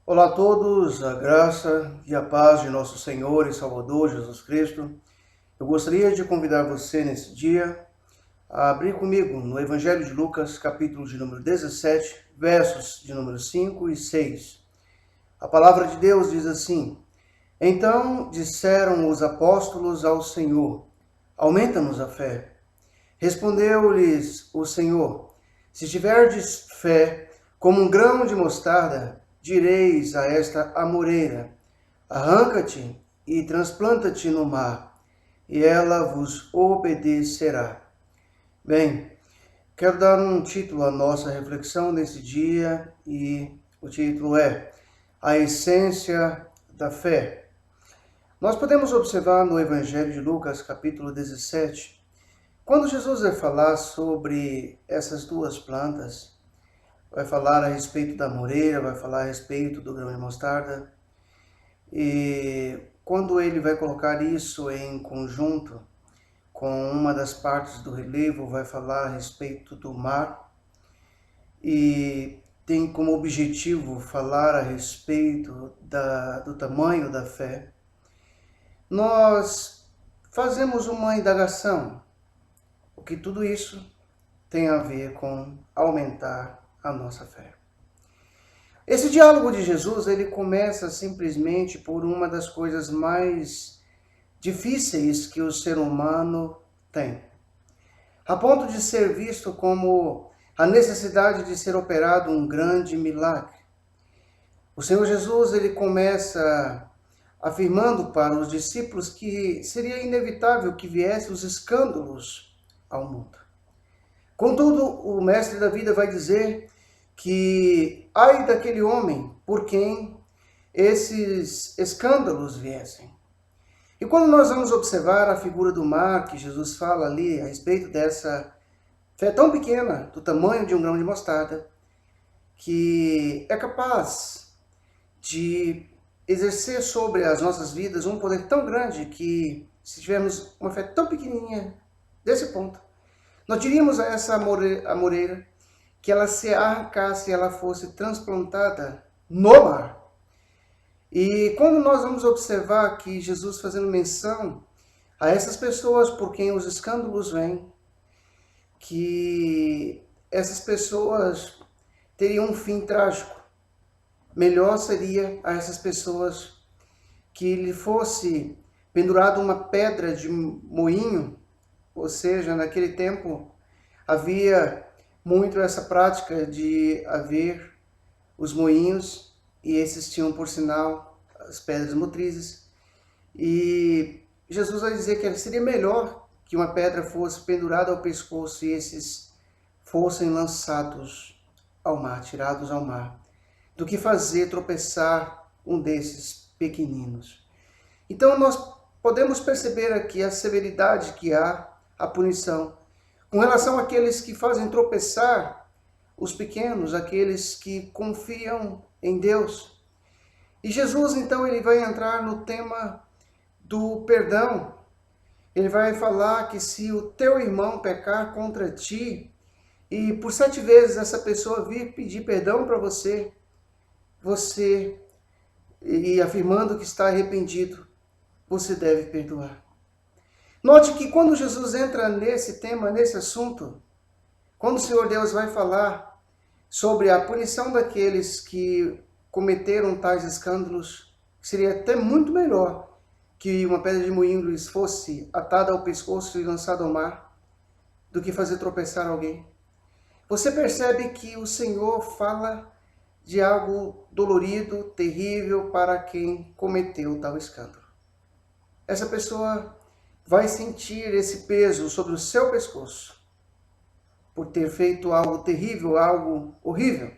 Olá a todos, a graça e a paz de nosso Senhor e Salvador Jesus Cristo. Eu gostaria de convidar você nesse dia a abrir comigo no Evangelho de Lucas, capítulo de número 17, versos de número 5 e 6. A palavra de Deus diz assim: Então disseram os apóstolos ao Senhor: Aumenta-nos a fé. Respondeu-lhes o Senhor: Se tiverdes fé como um grão de mostarda, direis a esta amoreira: Arranca-te e transplanta-te no mar, e ela vos obedecerá. Bem, quero dar um título à nossa reflexão nesse dia, e o título é A Essência da Fé. Nós podemos observar no Evangelho de Lucas, capítulo 17, quando Jesus vai falar sobre essas duas plantas, vai falar a respeito da moreira, vai falar a respeito do grão de mostarda, e quando ele vai colocar isso em conjunto com uma das partes do relevo, vai falar a respeito do mar, e tem como objetivo falar a respeito do tamanho da fé, nós fazemos uma indagação. O que tudo isso tem a ver com aumentar a nossa fé. Esse diálogo de Jesus, ele começa simplesmente por uma das coisas mais difíceis que o ser humano tem, a ponto de ser visto como a necessidade de ser operado um grande milagre. O Senhor Jesus, ele começa afirmando para os discípulos que seria inevitável que viessem os escândalos ao mundo. Contudo, o mestre da vida vai dizer que ai daquele homem por quem esses escândalos viessem. E quando nós vamos observar a figura do mar, que Jesus fala ali a respeito dessa fé tão pequena, do tamanho de um grão de mostarda, que é capaz de exercer sobre as nossas vidas um poder tão grande que, se tivermos uma fé tão pequenininha, desse ponto, nós diríamos a essa amoreira que ela se arrancasse e ela fosse transplantada no mar. E quando nós vamos observar que Jesus fazendo menção a essas pessoas por quem os escândalos vêm, que essas pessoas teriam um fim trágico, melhor seria a essas pessoas que lhe fosse pendurado uma pedra de moinho, ou seja, naquele tempo havia muito essa prática de haver os moinhos, e esses tinham, por sinal, as pedras motrizes. E Jesus vai dizer que seria melhor que uma pedra fosse pendurada ao pescoço e esses fossem lançados ao mar, tirados ao mar, do que fazer tropeçar um desses pequeninos. Então nós podemos perceber aqui a severidade que há, a punição, com relação àqueles que fazem tropeçar os pequenos, aqueles que confiam em Deus. E Jesus, então, ele vai entrar no tema do perdão. Ele vai falar que se o teu irmão pecar contra ti, e por 7 vezes essa pessoa vir pedir perdão para você, e afirmando que está arrependido, você deve perdoar. Note que quando Jesus entra nesse tema, nesse assunto, quando o Senhor Deus vai falar sobre a punição daqueles que cometeram tais escândalos, seria até muito melhor que uma pedra de moinho lhes fosse atada ao pescoço e lançada ao mar, do que fazer tropeçar alguém. Você percebe que o Senhor fala de algo dolorido, terrível para quem cometeu tal escândalo. Essa pessoa vai sentir esse peso sobre o seu pescoço, por ter feito algo terrível, algo horrível.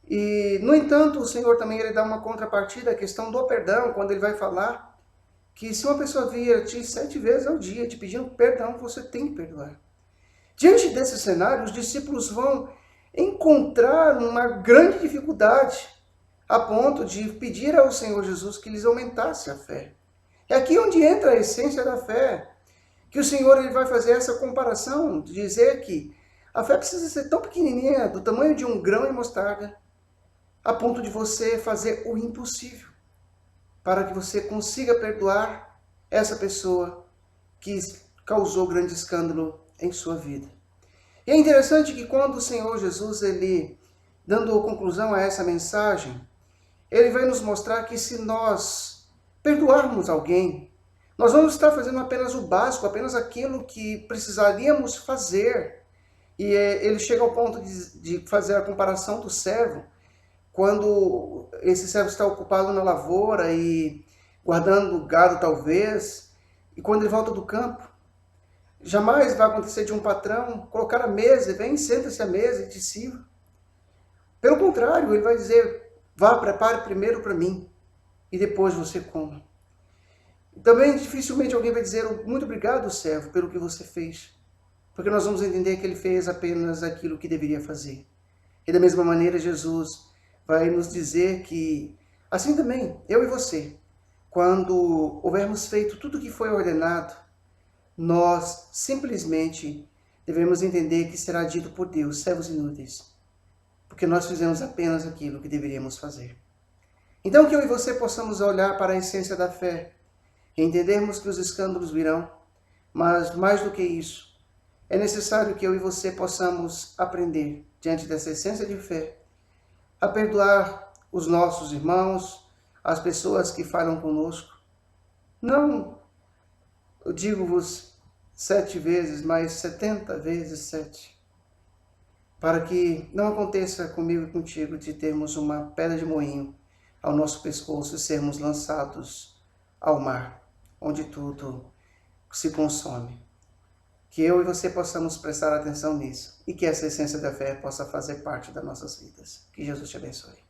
E, no entanto, o Senhor também ele dá uma contrapartida à questão do perdão, quando ele vai falar que se uma pessoa vir a ti 7 vezes ao dia te pedindo perdão, você tem que perdoar. Diante desse cenário, os discípulos vão encontrar uma grande dificuldade, a ponto de pedir ao Senhor Jesus que lhes aumentasse a fé. É aqui onde entra a essência da fé, que o Senhor ele vai fazer essa comparação, de dizer que a fé precisa ser tão pequenininha, do tamanho de um grão de mostarda, a ponto de você fazer o impossível para que você consiga perdoar essa pessoa que causou grande escândalo em sua vida. E é interessante que quando o Senhor Jesus, ele, dando conclusão a essa mensagem, ele vai nos mostrar que se nós perdoarmos alguém, nós vamos estar fazendo apenas o básico, apenas aquilo que precisaríamos fazer. E ele chega ao ponto de fazer a comparação do servo, quando esse servo está ocupado na lavoura e guardando gado talvez, e quando ele volta do campo, jamais vai acontecer de um patrão colocar a mesa, vem, senta-se à mesa e te sirva. Pelo contrário, ele vai dizer, vá, prepare primeiro para mim, e depois você coma. Também dificilmente alguém vai dizer, muito obrigado, servo, pelo que você fez, porque nós vamos entender que ele fez apenas aquilo que deveria fazer. E da mesma maneira, Jesus vai nos dizer que, assim também, eu e você, quando houvermos feito tudo o que foi ordenado, nós simplesmente devemos entender que será dito por Deus, servos inúteis, porque nós fizemos apenas aquilo que deveríamos fazer. Então que eu e você possamos olhar para a essência da fé, e entendermos que os escândalos virão, mas mais do que isso, é necessário que eu e você possamos aprender, diante dessa essência de fé, a perdoar os nossos irmãos, as pessoas que falham conosco. Não, eu digo-vos 7 vezes, mas 70 vezes 7. Para que não aconteça comigo e contigo de termos uma pedra de moinho ao nosso pescoço e sermos lançados ao mar, onde tudo se consome. Que eu e você possamos prestar atenção nisso e que essa essência da fé possa fazer parte das nossas vidas. Que Jesus te abençoe.